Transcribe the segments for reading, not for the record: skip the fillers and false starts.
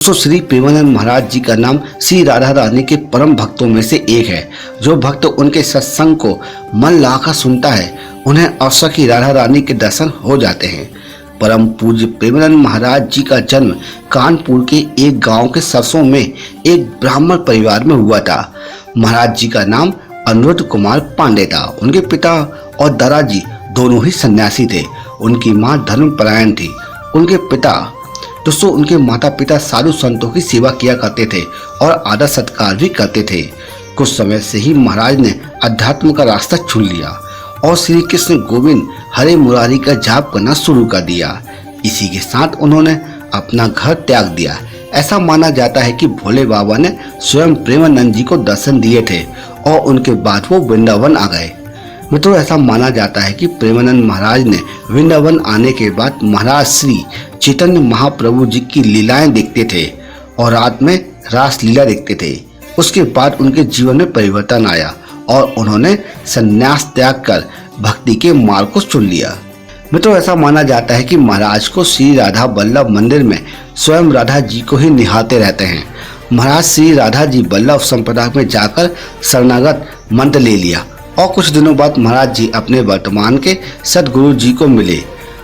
दोस्तों, श्री प्रेमानंद महाराज जी का नाम श्री राधा रानी के परम भक्तों में से एक है। जो भक्त उनके सत्संग को मन लगाकर सुनता है, उन्हें अवश्य की राधा रानी के दर्शन हो जाते हैं। परम पूज्य प्रेमानंद महाराज जी का जन्म कानपुर के एक गांव के सरसों में एक ब्राह्मण परिवार में हुआ था। महाराज जी का नाम अनिरुद्ध कुमार पांडे था। उनके पिता और दादाजी दोनों ही सन्यासी थे। उनकी मां धर्मपरायण थी। उनके माता पिता साधु संतों की सेवा किया करते थे और आदर सत्कार भी करते थे। कुछ समय से ही महाराज ने अध्यात्म का रास्ता चुन लिया और श्री कृष्ण गोविंद हरे मुरारी का जाप करना शुरू कर दिया। इसी के साथ उन्होंने अपना घर त्याग दिया। ऐसा माना जाता है कि भोले बाबा ने स्वयं प्रेमानंद जी को दर्शन दिए थे और उनके बाद वो वृंदावन आ गए। मित्रों, ऐसा माना जाता है कि प्रेमानंद महाराज ने वृंदावन आने के बाद महाराज श्री चैतन्य महाप्रभु जी की लीलाएं देखते थे और रात में रास लीला देखते थे। उसके बाद उनके जीवन में परिवर्तन आया और उन्होंने संन्यास त्याग कर भक्ति के मार्ग को चुन लिया। मित्रों, ऐसा माना जाता है कि महाराज को श्री राधा वल्लभ मंदिर में स्वयं राधा जी को ही निहारते रहते हैं। महाराज श्री राधा जी वल्लभ संप्रदाय में जाकर शरणागत मंत्र ले लिया और कुछ दिनों बाद महाराज जी अपने वर्तमान के सदगुरु जी को मिले।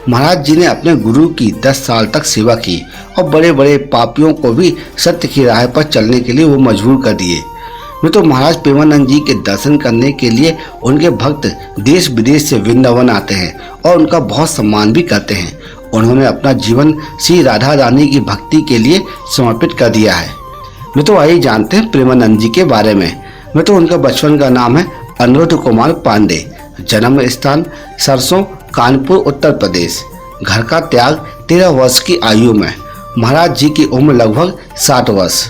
महाराज जी ने अपने गुरु की 10 साल तक सेवा की और बड़े बड़े पापियों को भी सत्य की राह पर चलने के लिए वो मजबूर कर दिए। तो महाराज प्रेमानंद जी के दर्शन करने के लिए उनके भक्त देश विदेश से वृंदावन आते हैं और उनका बहुत सम्मान भी करते हैं। उन्होंने अपना जीवन श्री राधा रानी की भक्ति के लिए समर्पित कर दिया है। तो आइए जानते हैं प्रेमानंद जी के बारे में। उनका बचपन का नाम है अनिरुद्ध कुमार पांडे। जन्म स्थान सरसों, कानपुर, उत्तर प्रदेश। घर का त्याग 13 वर्ष की आयु में। महाराज जी की उम्र लगभग 60 वर्ष।